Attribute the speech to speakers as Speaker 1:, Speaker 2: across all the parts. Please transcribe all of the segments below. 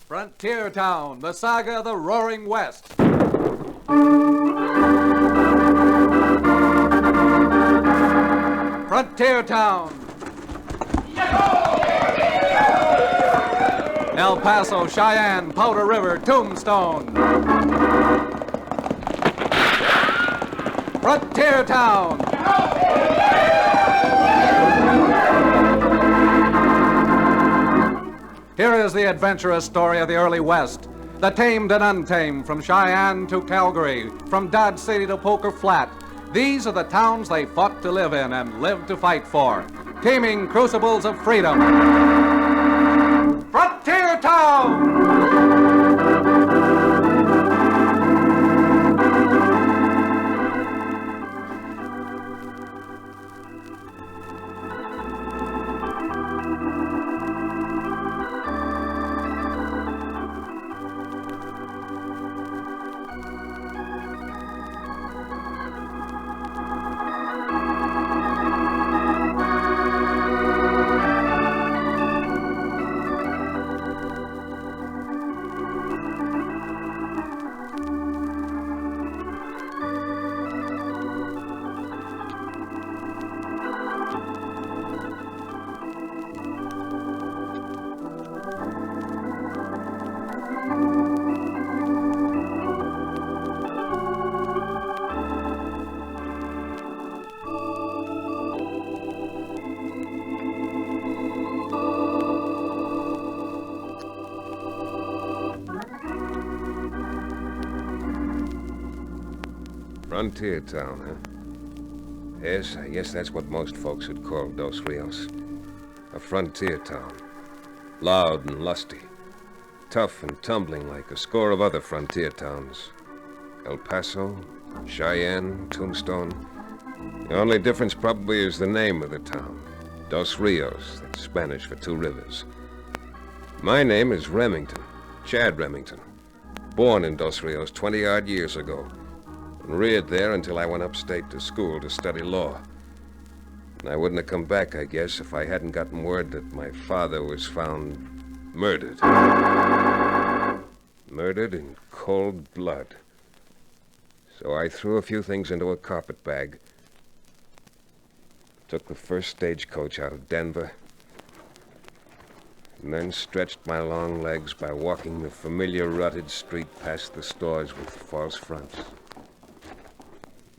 Speaker 1: Frontier Town, the saga of the Roaring West. Frontier Town. El Paso, Cheyenne, Powder River, Tombstone. Frontier Town. Here is the adventurous story of the early West, the tamed and untamed, from Cheyenne to Calgary, from Dodge City to Poker Flat. These are the towns they fought to live in and lived to fight for, teeming crucibles of freedom. Frontier Town!
Speaker 2: Frontier town, huh? Yes, I guess that's what most folks would call Dos Rios. A frontier town. Loud and lusty. Tough and tumbling like a score of other frontier towns. El Paso, Cheyenne, Tombstone. The only difference probably is the name of the town. Dos Rios, that's Spanish for two rivers. My name is Remington, Chad Remington. Born in Dos Rios 20-odd years ago. And reared there until I went upstate to school to study law. And I wouldn't have come back, I guess, if I hadn't gotten word that my father was found murdered. Murdered in cold blood. So I threw a few things into a carpet bag, took the first stagecoach out of Denver, and then stretched my long legs by walking the familiar rutted street past the stores with false fronts.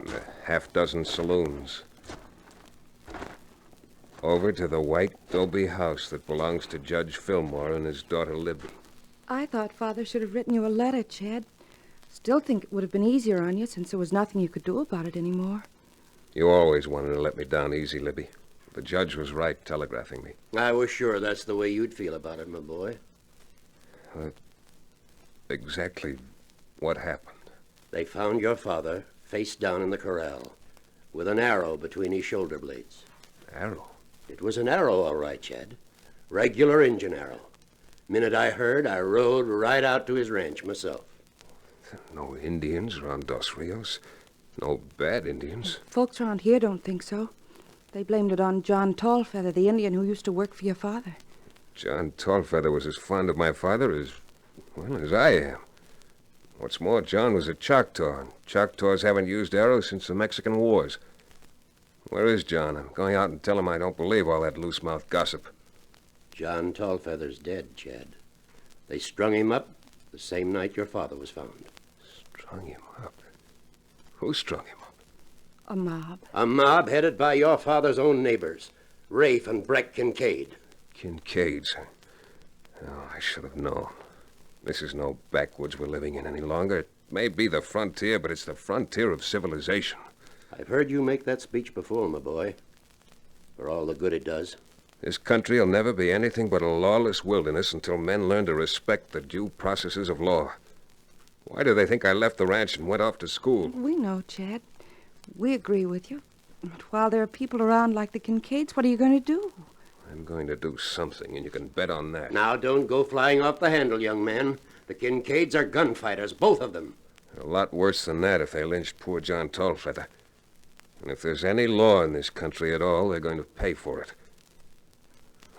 Speaker 2: A half-dozen saloons. Over to the white adobe house that belongs to Judge Fillmore and his daughter Libby.
Speaker 3: I thought Father should have written you a letter, Chad. Still think it would have been easier on you since there was nothing you could do about it anymore.
Speaker 2: You always wanted to let me down easy, Libby. The judge was right telegraphing me.
Speaker 4: I was sure that's the way you'd feel about it, my boy.
Speaker 2: Exactly what happened?
Speaker 4: They found your father face down in the corral, with an arrow between his shoulder blades.
Speaker 2: Arrow?
Speaker 4: It was an arrow, all right, Chad. Regular Injun arrow. Minute I heard, I rode right out to his ranch myself.
Speaker 2: No Indians around Dos Rios? No bad Indians?
Speaker 3: Folks around here don't think so. They blamed it on John Tallfeather, the Indian who used to work for your father.
Speaker 2: John Tallfeather was as fond of my father as I am. What's more, John was a Choctaw, and Choctaws haven't used arrows since the Mexican Wars. Where is John? I'm going out and tell him I don't believe all that loose-mouthed gossip.
Speaker 4: John Tallfeather's dead, Chad. They strung him up the same night your father was found.
Speaker 2: Strung him up? Who strung him up?
Speaker 3: A mob.
Speaker 4: A mob headed by your father's own neighbors, Rafe and Breck Kincaid.
Speaker 2: Kincaids? Oh, I should have known. This is no backwoods we're living in any longer. It may be the frontier, but it's the frontier of civilization.
Speaker 4: I've heard you make that speech before, my boy. For all the good it does.
Speaker 2: This country will never be anything but a lawless wilderness until men learn to respect the due processes of law. Why do they think I left the ranch and went off to school?
Speaker 3: We know, Chad. We agree with you. But while there are people around like the Kincaids, what are you going to do?
Speaker 2: I'm going to do something, and you can bet on that.
Speaker 4: Now, don't go flying off the handle, young man. The Kincaids are gunfighters, both of them.
Speaker 2: A lot worse than that if they lynched poor John Tallfeather. And if there's any law in this country at all, they're going to pay for it.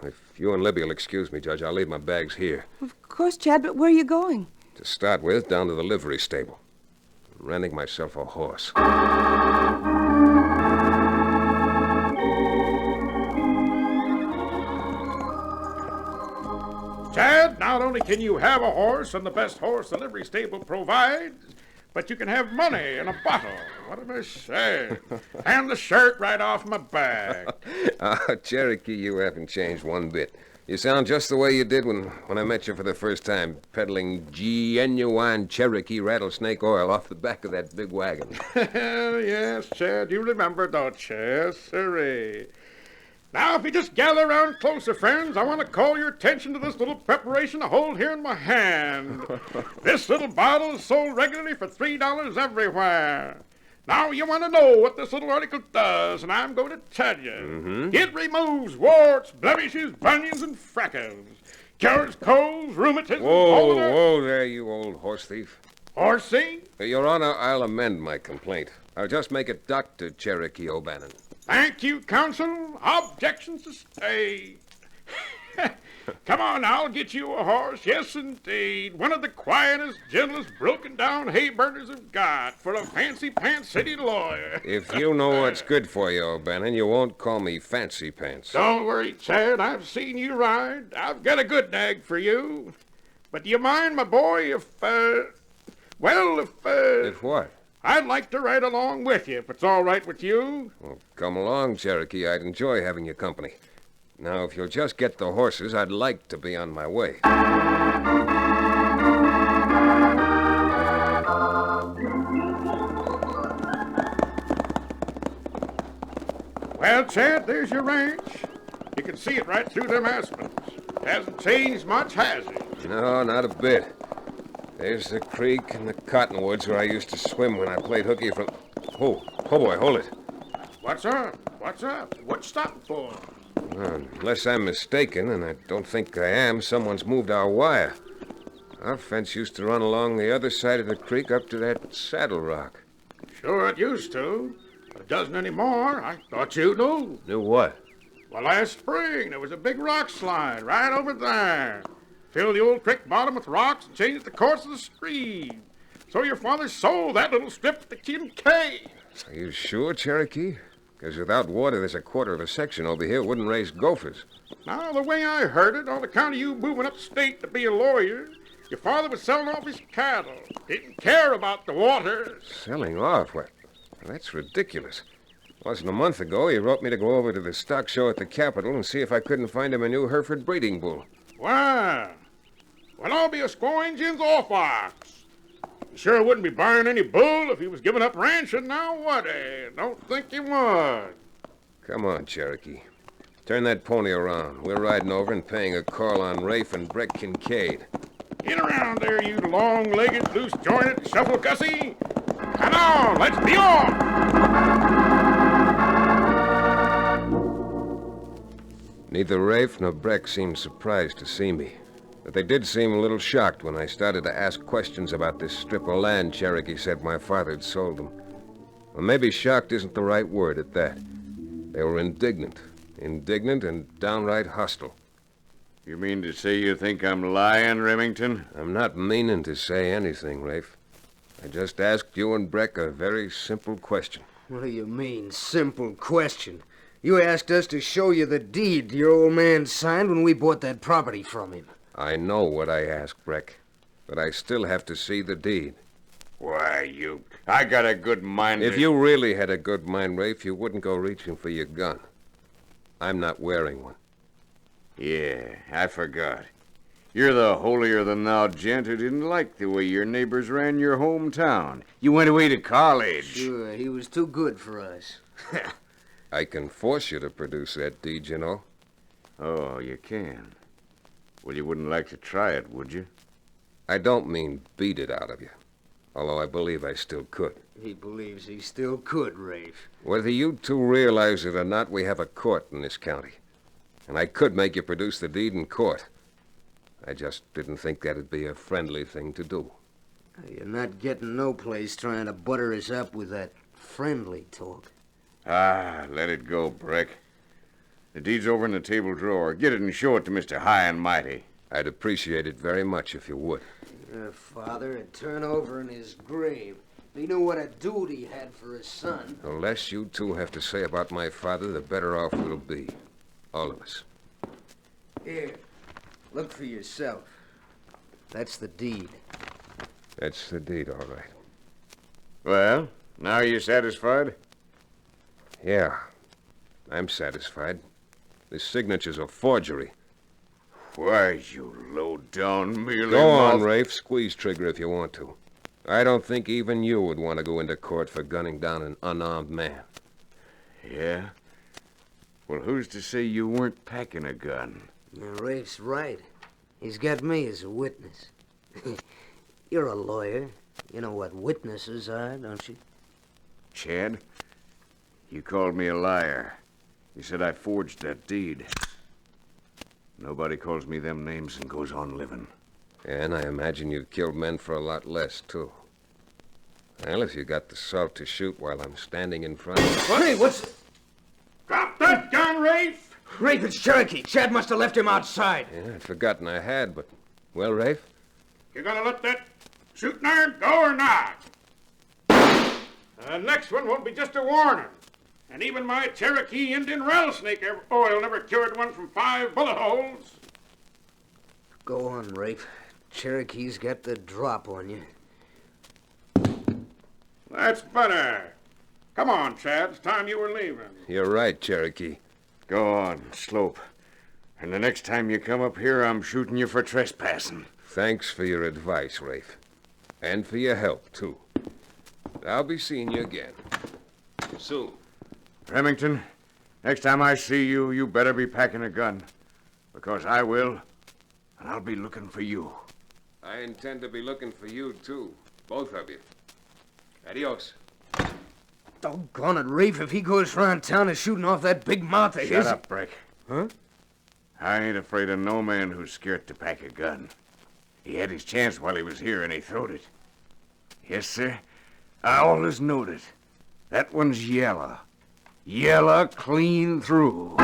Speaker 2: If you and Libby will excuse me, Judge, I'll leave my bags here.
Speaker 3: Of course, Chad, but where are you going?
Speaker 2: To start with, down to the livery stable. I'm renting myself a horse.
Speaker 5: Chad, not only can you have a horse and the best horse the livery stable provides, but you can have money in a bottle. What am I saying? And the shirt right off my back.
Speaker 2: Cherokee, you haven't changed one bit. You sound just the way you did when I met you for the first time, peddling genuine Cherokee rattlesnake oil off the back of that big wagon.
Speaker 5: Yes, Chad, you remember, don't you? Yes, sirree. Now, if you just gather around closer, friends, I want to call your attention to this little preparation I hold here in my hand. This little bottle is sold regularly for $3 everywhere. Now, you want to know what this little article does, and I'm going to tell you.
Speaker 2: Mm-hmm.
Speaker 5: It removes warts, blemishes, bunions, and freckles. Cures colds, rheumatism,
Speaker 2: Whoa there, you old horse thief.
Speaker 5: Horsey?
Speaker 2: Your Honor, I'll amend my complaint. I'll just make it Dr. Cherokee O'Bannon.
Speaker 5: Thank you, counsel. Objections sustained. Come on, I'll get you a horse. Yes, indeed. One of the quietest, gentlest, broken-down hay burners I've got for a fancy-pants city lawyer.
Speaker 2: If you know what's good for you, O'Bannon, you won't call me Fancy Pants.
Speaker 5: Don't worry, Chad. I've seen you ride. I've got a good nag for you. But do you mind, my boy, if
Speaker 2: If what?
Speaker 5: I'd like to ride along with you, if it's all right with you.
Speaker 2: Well, come along, Cherokee. I'd enjoy having your company. Now, if you'll just get the horses, I'd like to be on my way.
Speaker 5: Well, Chad, there's your ranch. You can see it right through them aspens. Hasn't changed much, has it?
Speaker 2: No, not a bit. There's the creek and the cottonwoods where I used to swim when I played hooky from... Oh boy, hold it.
Speaker 5: What's up? What's up? What's stopping for?
Speaker 2: Unless I'm mistaken, and I don't think I am, someone's moved our wire. Our fence used to run along the other side of the creek up to that saddle rock.
Speaker 5: Sure it used to. But it doesn't anymore. I thought you knew.
Speaker 2: Knew what?
Speaker 5: Well, last spring, there was a big rock slide right over there. Filled the old creek bottom with rocks and changed the course of the stream. So your father sold that little strip to Kincaid.
Speaker 2: Are you sure, Cherokee? Because without water, there's a quarter of a section over here wouldn't raise gophers.
Speaker 5: Now, the way I heard it, on account of you moving upstate to be a lawyer, your father was selling off his cattle. Didn't care about the water.
Speaker 2: Selling off? What? That's ridiculous. Wasn't a month ago, he wrote me to go over to the stock show at the Capitol and see if I couldn't find him a new Hereford breeding bull.
Speaker 5: Well, I'll be a squaw Injun's off ox. You sure wouldn't be buying any bull if he was giving up ranching now, would he? Don't think he would.
Speaker 2: Come on, Cherokee. Turn that pony around. We're riding over and paying a call on Rafe and Breck Kincaid.
Speaker 5: Get around there, you long-legged, loose-jointed, shuffle-gussy. Come on, let's be off!
Speaker 2: Neither Rafe nor Breck seemed surprised to see me. But they did seem a little shocked when I started to ask questions about this strip of land Cherokee said my father had sold them. Well, maybe shocked isn't the right word at that. They were indignant. Indignant and downright hostile.
Speaker 6: You mean to say you think I'm lying, Remington?
Speaker 2: I'm not meaning to say anything, Rafe. I just asked you and Breck a very simple question.
Speaker 7: What do you mean, simple question? You asked us to show you the deed your old man signed when we bought that property from him.
Speaker 2: I know what I asked, Breck, but I still have to see the deed.
Speaker 6: Why, I got a good mind.
Speaker 2: If you really had a good mind, Rafe, you wouldn't go reaching for your gun. I'm not wearing one.
Speaker 6: Yeah, I forgot. You're the holier-than-thou gent who didn't like the way your neighbors ran your hometown. You went away to college.
Speaker 7: Sure, he was too good for us.
Speaker 2: I can force you to produce that deed, you know.
Speaker 6: Oh, you can? Well, you wouldn't like to try it, would you?
Speaker 2: I don't mean beat it out of you, although I believe I still could.
Speaker 7: He believes he still could, Rafe.
Speaker 2: Whether you two realize it or not, we have a court in this county. And I could make you produce the deed in court. I just didn't think that'd be a friendly thing to do.
Speaker 7: You're not getting no place trying to butter us up with that friendly talk.
Speaker 6: Ah, let it go, Breck. The deed's over in the table drawer. Get it and show it to Mr. High and Mighty.
Speaker 2: I'd appreciate it very much if you would.
Speaker 7: Your father would turn over in his grave if he knew what a dude he had for his son.
Speaker 2: The less you two have to say about my father, the better off we'll be. All of us.
Speaker 7: Here, look for yourself. That's the deed.
Speaker 2: That's the deed, all right.
Speaker 6: Well, now you're satisfied?
Speaker 2: Yeah, I'm satisfied. This signature's a forgery.
Speaker 6: Why, you low-down mealy
Speaker 2: Go on,
Speaker 6: mouth-
Speaker 2: Rafe. Squeeze trigger if you want to. I don't think even you would want to go into court for gunning down an unarmed man.
Speaker 6: Yeah? Well, who's to say you weren't packing a gun?
Speaker 7: Now, Rafe's right. He's got me as a witness. You're a lawyer. You know what witnesses are, don't you?
Speaker 6: Chad, you called me a liar. You said I forged that deed. Nobody calls me them names and goes on living.
Speaker 2: And I imagine you've killed men for a lot less, too. Well, if you got the salt to shoot while I'm standing in front of you...
Speaker 7: Hey, what's...
Speaker 5: Drop that gun, Rafe!
Speaker 7: Rafe, it's Cherokee. Chad must have left him outside.
Speaker 2: Yeah, I'd forgotten I had, but... Well, Rafe?
Speaker 5: You gonna let that shooting iron go or not? The next one won't be just a warning. And even my Cherokee Indian rattlesnake oil never cured one from 5 bullet holes.
Speaker 7: Go on, Rafe. Cherokee's got the drop on you.
Speaker 5: That's better. Come on, Chad. It's time you were leaving.
Speaker 2: You're right, Cherokee.
Speaker 6: Go on, Slope. And the next time you come up here, I'm shooting you for trespassing.
Speaker 2: Thanks for your advice, Rafe. And for your help, too. I'll be seeing you again. Soon.
Speaker 6: Remington, next time I see you, you better be packing a gun. Because I will, and I'll be looking for you.
Speaker 2: I intend to be looking for you, too. Both of you. Adios.
Speaker 7: Doggone it, Rafe. If he goes around town and shooting off that big mouth of his...
Speaker 6: Shut up, Brick.
Speaker 7: Huh?
Speaker 6: I ain't afraid of no man who's scared to pack a gun. He had his chance while he was here, and he throwed it. Yes, sir. I always knowed it. That one's yellow. Yellow clean through.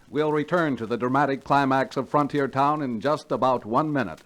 Speaker 1: We'll return to the dramatic climax of Frontier Town in just about 1 minute.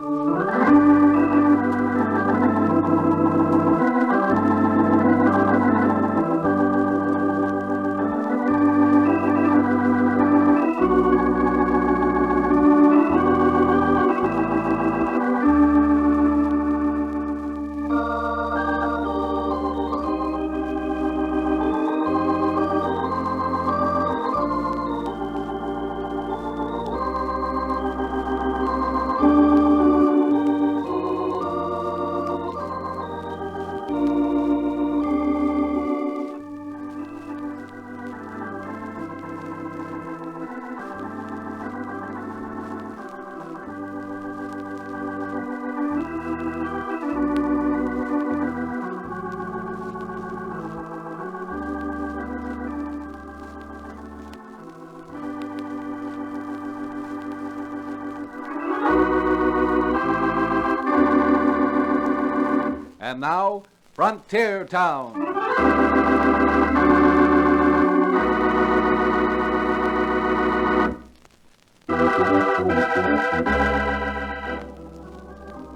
Speaker 1: And now, Frontier Town.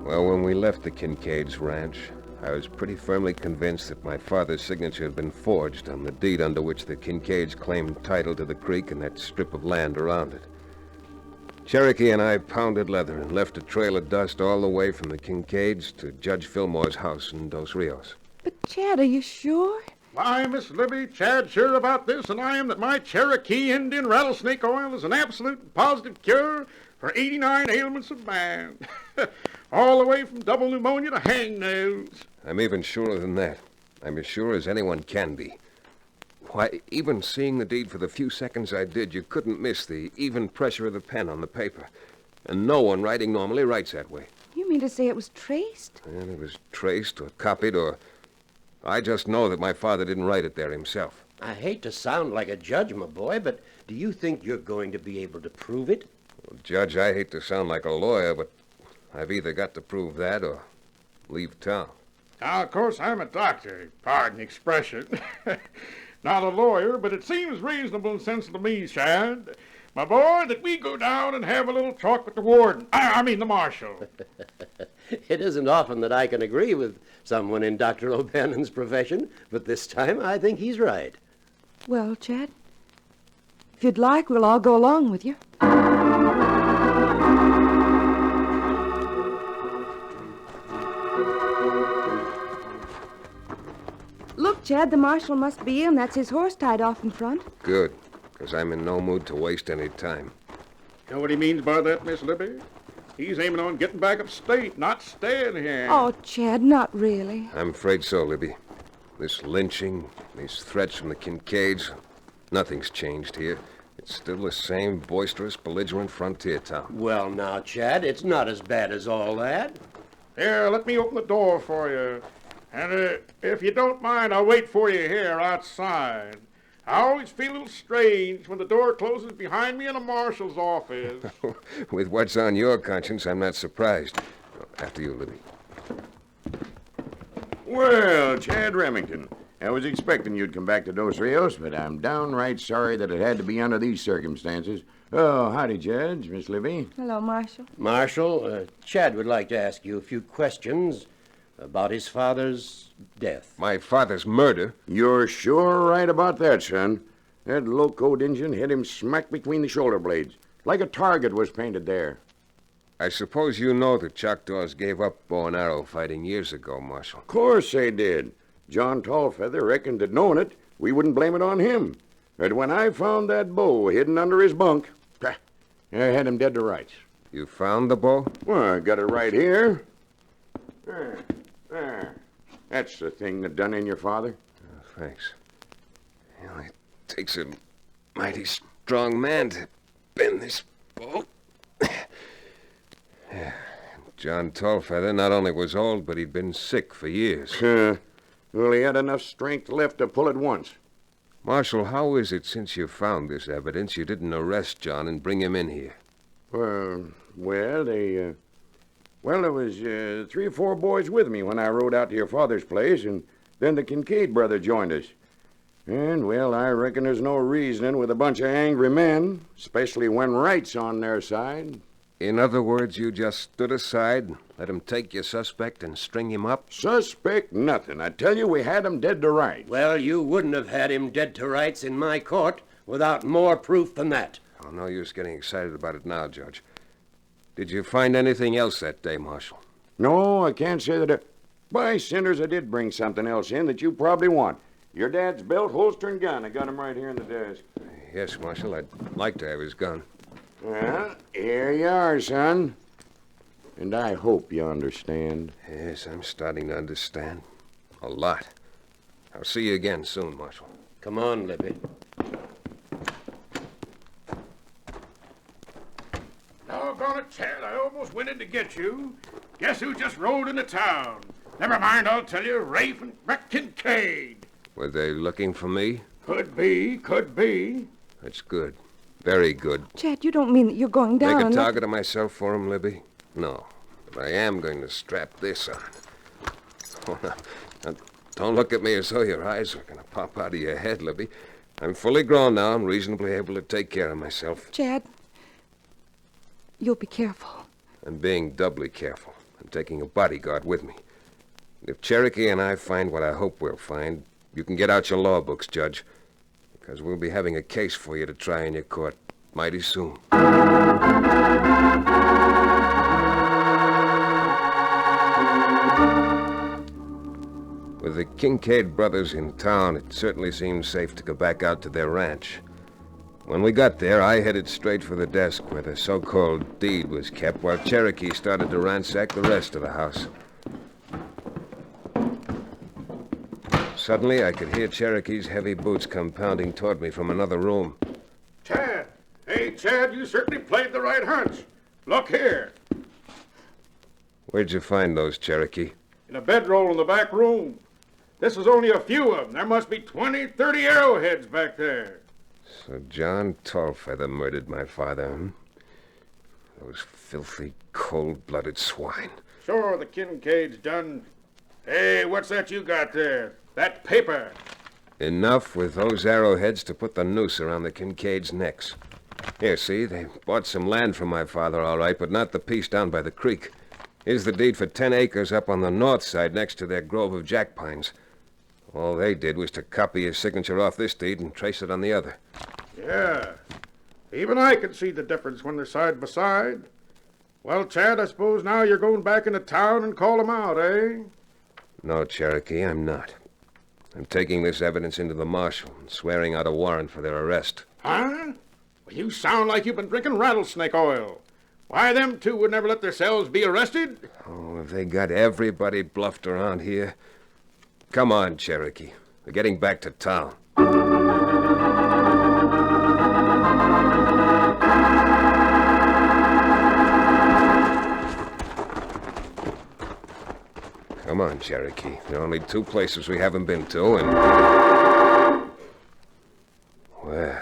Speaker 2: Well, when we left the Kincaid's ranch, I was pretty firmly convinced that my father's signature had been forged on the deed under which the Kincaids claimed title to the creek and that strip of land around it. Cherokee and I pounded leather and left a trail of dust all the way from the Kincaids to Judge Fillmore's house in Dos Rios.
Speaker 3: But, Chad, are you sure?
Speaker 5: Why, Miss Libby, Chad's sure about this, and I am that my Cherokee Indian rattlesnake oil is an absolute and positive cure for 89 ailments of man. All the way from double pneumonia to hangnails.
Speaker 2: I'm even surer than that. I'm as sure as anyone can be. Why, even seeing the deed for the few seconds I did, you couldn't miss the even pressure of the pen on the paper. And no one writing normally writes that way.
Speaker 3: You mean to say it was traced?
Speaker 2: And it was traced or copied or... I just know that my father didn't write it there himself.
Speaker 4: I hate to sound like a judge, my boy, but do you think you're going to be able to prove it?
Speaker 2: Well, Judge, I hate to sound like a lawyer, but I've either got to prove that or leave town.
Speaker 5: Now, of course, I'm a doctor. Pardon the expression. Not a lawyer, but it seems reasonable and sensible to me, Shad, my boy, that we go down and have a little talk with the warden. I mean the marshal.
Speaker 4: It isn't often that I can agree with someone in Dr. O'Bannon's profession, but this time I think he's right.
Speaker 3: Well, Chad, if you'd like, we'll all go along with you. Look, Chad, the marshal must be in. That's his horse tied off in front.
Speaker 2: Good, because I'm in no mood to waste any time.
Speaker 5: You know what he means by that, Miss Libby? He's aiming on getting back upstate, not staying here.
Speaker 3: Oh, Chad, not really.
Speaker 2: I'm afraid so, Libby. This lynching, these threats from the Kincaids, nothing's changed here. It's still the same boisterous, belligerent frontier town.
Speaker 4: Well, now, Chad, it's not as bad as all that.
Speaker 5: Here, let me open the door for you. And if you don't mind, I'll wait for you here outside. I always feel a little strange when the door closes behind me in a marshal's office.
Speaker 2: With what's on your conscience, I'm not surprised. After you, Libby.
Speaker 6: Well, Chad Remington, I was expecting you'd come back to Dos Rios, but I'm downright sorry that it had to be under these circumstances. Oh, howdy, Judge, Miss Libby.
Speaker 3: Hello, Marshal.
Speaker 4: Marshal, Chad would like to ask you a few questions about his father's death.
Speaker 2: My father's murder?
Speaker 6: You're sure right about that, son. That low-code Injun hit him smack between the shoulder blades, like a target was painted there.
Speaker 2: I suppose you know the Choctaws gave up bow and arrow fighting years ago, Marshal.
Speaker 6: Of course they did. John Tallfeather reckoned that knowing it, we wouldn't blame it on him. But when I found that bow hidden under his bunk, I had him dead to rights.
Speaker 2: You found the bow?
Speaker 6: Well, I got it right here. There. That's the thing that done in your father.
Speaker 2: Oh, thanks. You know, it takes a mighty strong man to bend this bow. Yeah. John Tallfeather not only was old, but he'd been sick for years.
Speaker 6: Well, he had enough strength left to pull it once.
Speaker 2: Marshal, how is it since you found this evidence you didn't arrest John and bring him in here?
Speaker 6: There was 3 or 4 boys with me when I rode out to your father's place, and then the Kincaid brother joined us. And, well, I reckon there's no reasoning with a bunch of angry men, especially when right's on their side.
Speaker 2: In other words, you just stood aside, let him take your suspect and string him up?
Speaker 6: Suspect nothing. I tell you, we had him dead to rights.
Speaker 4: Well, you wouldn't have had him dead to rights in my court without more proof than that.
Speaker 2: Oh, no use getting excited about it now, Judge. Did you find anything else that day, Marshal?
Speaker 6: No, I can't say that. By cinders, I did bring something else in that you probably want. Your dad's belt, holster, and gun. I got him right here in the desk.
Speaker 2: Yes, Marshal. I'd like to have his gun.
Speaker 6: Well, here you are, son. And I hope you understand.
Speaker 2: Yes, I'm starting to understand. A lot. I'll see you again soon, Marshal.
Speaker 4: Come on, Libby.
Speaker 5: Doggone it, Chad, I almost went in to get you. Guess who just rode into town? Never mind, I'll tell you. Rafe and Breck Kincaid.
Speaker 2: Were they looking for me?
Speaker 5: Could be.
Speaker 2: That's good. Very good.
Speaker 3: Chad, you don't mean that you're going down.
Speaker 2: Make a target of myself for him, Libby? No. But I am going to strap this on. Oh, now, don't look at me as though your eyes are going to pop out of your head, Libby. I'm fully grown now and reasonably able to take care of myself.
Speaker 3: Chad, you'll be careful.
Speaker 2: I'm being doubly careful. I'm taking a bodyguard with me. If Cherokee and I find what I hope we'll find, you can get out your law books, Judge, because we'll be having a case for you to try in your court mighty soon. With the Kincaid brothers in town, it certainly seemed safe to go back out to their ranch. When we got there, I headed straight for the desk where the so-called deed was kept, while Cherokee started to ransack the rest of the house. Suddenly, I could hear Cherokee's heavy boots come pounding toward me from another room.
Speaker 5: Chad! Hey, Chad, you certainly played the right hunch. Look here.
Speaker 2: Where'd you find those, Cherokee?
Speaker 5: In a bedroll in the back room. This is only a few of them. There must be 20, 30 arrowheads back there.
Speaker 2: So John Tallfeather murdered my father, Those filthy, cold-blooded swine.
Speaker 5: Sure, the Kincaid's done. Hey, what's that you got there? That paper.
Speaker 2: Enough with those arrowheads to put the noose around the Kincaids' necks. Here, see, they bought some land from my father, all right, but not the piece down by the creek. Here's the deed for 10 acres up on the north side next to their grove of jack pines. All they did was to copy his signature off this deed and trace it on the other.
Speaker 5: Yeah. Even I can see the difference when they're side by side. Well, Chad, I suppose now you're going back into town and call them out, eh?
Speaker 2: No, Cherokee, I'm not. I'm taking this evidence into the marshal and swearing out a warrant for their arrest.
Speaker 5: Huh? Well, you sound like you've been drinking rattlesnake oil. Why, them two would never let themselves be arrested.
Speaker 2: Oh, have they got everybody bluffed around here? Come on, Cherokee. We're getting back to town. Come on, Cherokee. There are only 2 places we haven't been to, and... Well,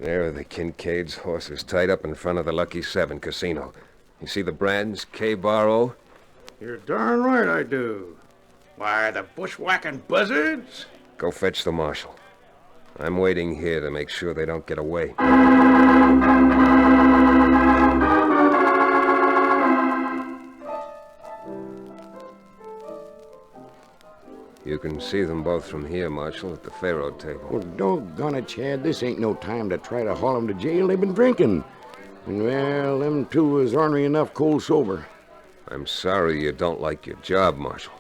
Speaker 2: there are the Kincaid's horses tied up in front of the Lucky 7 casino. You see the brands, K-Bar-O?
Speaker 5: You're darn right I do. Why, the bushwhacking buzzards?
Speaker 2: Go fetch the marshal. I'm waiting here to make sure they don't get away. You can see them both from here, Marshal, at the faro table.
Speaker 8: Well, doggone it, Chad. This ain't no time to try to haul 'em to jail. They've been drinking. And, well, them two is ornery enough cold sober.
Speaker 2: I'm sorry you don't like your job, Marshal.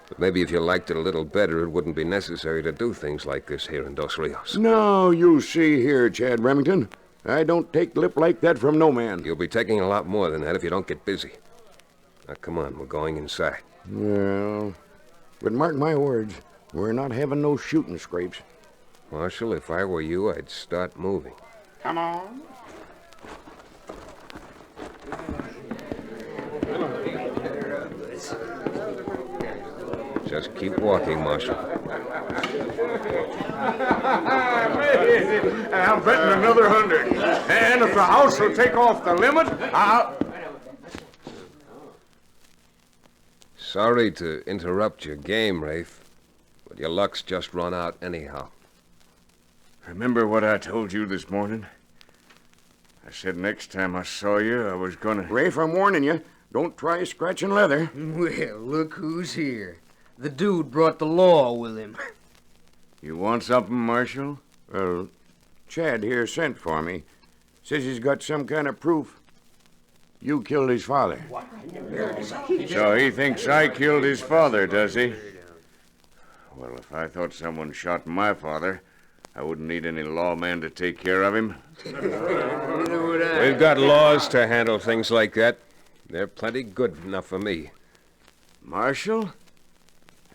Speaker 2: But maybe if you liked it a little better, it wouldn't be necessary to do things like this here in Dos Rios.
Speaker 8: No, you see here, Chad Remington. I don't take lip like that from no man.
Speaker 2: You'll be taking a lot more than that if you don't get busy. Now, come on, we're going inside.
Speaker 8: Well, but mark my words, we're not having no shooting scrapes.
Speaker 2: Marshal, if I were you, I'd start moving.
Speaker 5: Come on.
Speaker 2: Just keep walking, Marshal.
Speaker 5: I'm betting another 100. And if the house will take off the limit, I'll...
Speaker 2: Sorry to interrupt your game, Rafe, but your luck's just run out anyhow.
Speaker 6: Remember what I told you this morning? I said next time I saw you, I was gonna...
Speaker 8: Rafe, I'm warning you. Don't try scratching leather.
Speaker 7: Well, look who's here. The dude brought the law with him.
Speaker 6: You want something, Marshal?
Speaker 8: Well, Chad here sent for me. Says he's got some kind of proof. You killed his father.
Speaker 6: So he thinks I killed his father, does he? Well, if I thought someone shot my father, I wouldn't need any lawman to take care of him.
Speaker 2: We've got laws to handle things like that. They're plenty good enough for me.
Speaker 6: Marshal,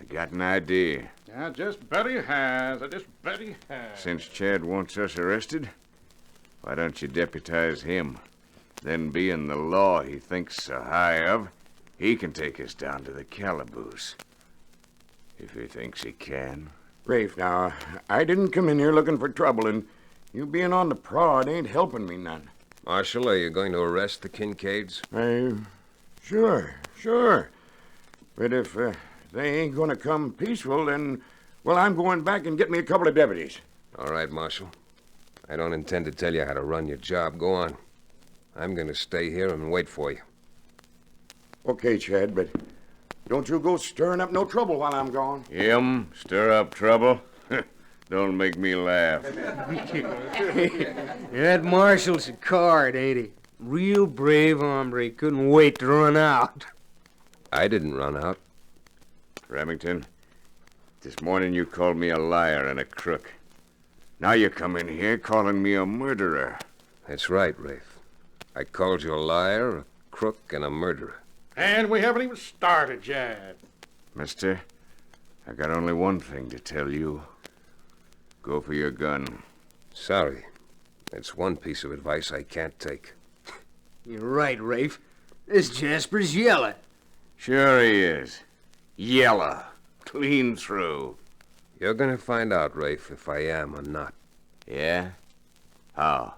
Speaker 6: I got an idea.
Speaker 5: I just bet he has. I just bet he has.
Speaker 6: Since Chad wants us arrested, why don't you deputize him? Then, being the law he thinks so high of, he can take us down to the calaboose. If he thinks he can.
Speaker 8: Rafe, now, I didn't come in here looking for trouble, and you being on the prod ain't helping me none.
Speaker 2: Marshal, are you going to arrest the Kincaids?
Speaker 8: Sure. But if they ain't gonna come peaceful, then, well, I'm going back and get me a couple of deputies.
Speaker 2: All right, Marshal. I don't intend to tell you how to run your job. Go on. I'm going to stay here and wait for you.
Speaker 8: Okay, Chad, but don't you go stirring up no trouble while I'm gone.
Speaker 6: Him? Stir up trouble? Don't make me laugh.
Speaker 7: That marshal's a card, ain't he? Real brave hombre. Couldn't wait to run out.
Speaker 2: I didn't run out.
Speaker 6: Remington, this morning you called me a liar and a crook. Now you come in here calling me a murderer.
Speaker 2: That's right, Rafe. I called you a liar, a crook, and a murderer.
Speaker 5: And we haven't even started yet.
Speaker 6: Mister, I got only one thing to tell you. Go for your gun.
Speaker 2: Sorry. That's one piece of advice I can't take.
Speaker 7: You're right, Rafe. This Jasper's yellow.
Speaker 6: Sure he is. Yellow. Clean through.
Speaker 2: You're going to find out, Rafe, if I am or not.
Speaker 6: Yeah? How?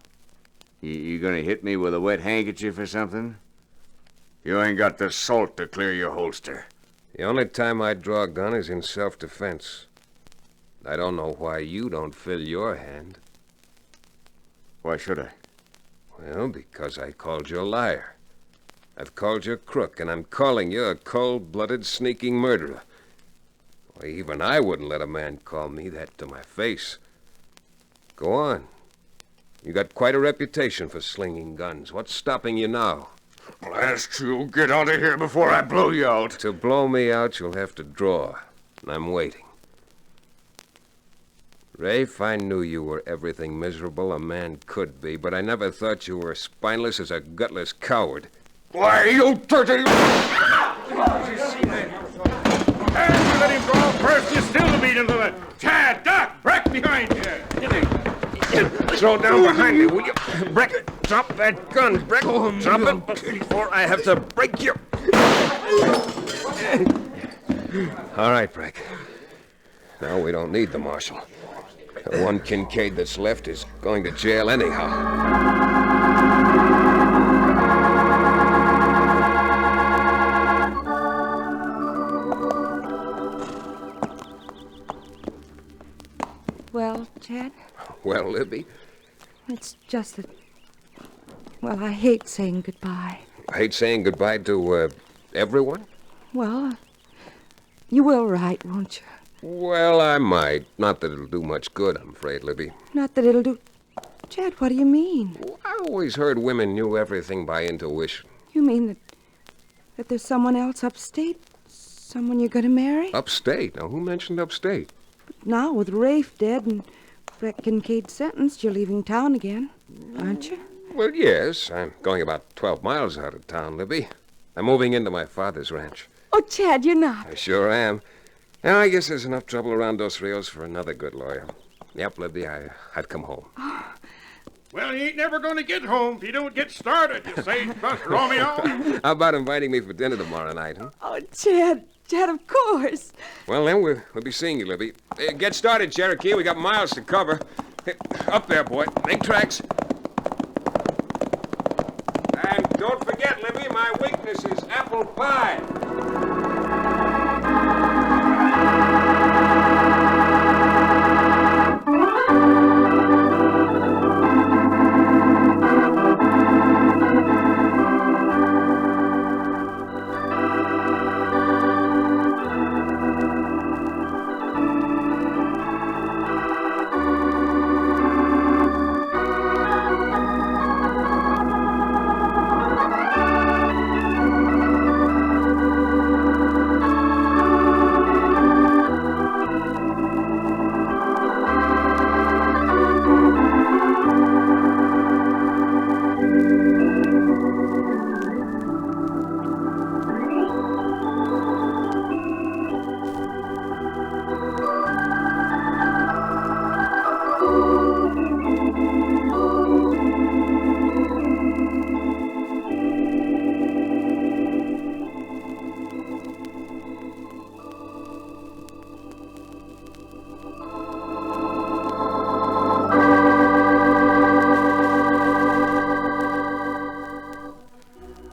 Speaker 6: You gonna hit me with a wet handkerchief or something? You ain't got the salt to clear your holster.
Speaker 2: The only time I draw a gun is in self-defense. I don't know why you don't fill your hand.
Speaker 6: Why should I?
Speaker 2: Well, because I called you a liar. I've called you a crook, and I'm calling you a cold-blooded, sneaking murderer. Why, even I wouldn't let a man call me that to my face. Go on. You got quite a reputation for slinging guns. What's stopping you now?
Speaker 6: Blast you, get out of here before I blow you out.
Speaker 2: To blow me out, you'll have to draw, and I'm waiting. Rafe, I knew you were everything miserable a man could be, but I never thought you were as spineless as a gutless coward.
Speaker 6: Why, you dirty...
Speaker 5: Hey, you let him draw first. You still the meat into the... Chad, duck, break behind you.
Speaker 2: Throw down behind me, will you? Breck, drop that gun, Breck. Drop it before I have to break you. All right, Breck. Now we don't need the marshal. The one Kincaid that's left is going to jail anyhow.
Speaker 3: Well, Chad?
Speaker 2: Well, Libby,
Speaker 3: It's just that... Well, I hate saying goodbye.
Speaker 2: I hate saying goodbye to, everyone.
Speaker 3: Well, you will write, won't you?
Speaker 2: Well, I might. Not that it'll do much good, I'm afraid, Libby.
Speaker 3: Not that it'll do... Chad, what do you mean?
Speaker 2: I always heard women knew everything by intuition.
Speaker 3: You mean that there's someone else upstate? Someone you're going to marry?
Speaker 2: Upstate? Now, who mentioned upstate?
Speaker 3: But now, with Rafe dead and Breck Kincaid sentenced, you're leaving town again, aren't you?
Speaker 2: Well, yes. I'm going about 12 miles out of town, Libby. I'm moving into my father's ranch.
Speaker 3: Oh, Chad, you're not.
Speaker 2: I sure am. And I guess there's enough trouble around Dos Rios for another good lawyer. Yep, Libby, I'd come home.
Speaker 5: Well, you ain't never going to get home if you don't get started, you sagebrush Romeo.
Speaker 2: How about inviting me for dinner tomorrow night, huh?
Speaker 3: Oh, Chad, of course.
Speaker 2: Well, then, we'll be seeing you, Libby. Get started, Cherokee. We got miles to cover. Hey, up there, boy. Make tracks. And don't forget, Libby, my weakness is apple pie.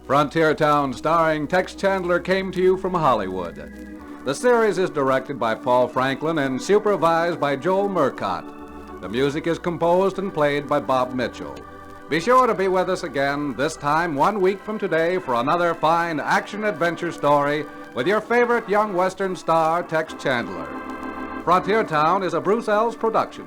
Speaker 1: Frontier Town, starring Tex Chandler, came to you from Hollywood. The series is directed by Paul Franklin and supervised by Joel Murcott. The music is composed and played by Bob Mitchell. Be sure to be with us again, this time 1 week from today, for another fine action-adventure story with your favorite young Western star, Tex Chandler. Frontier Town is a Bruce Ells production.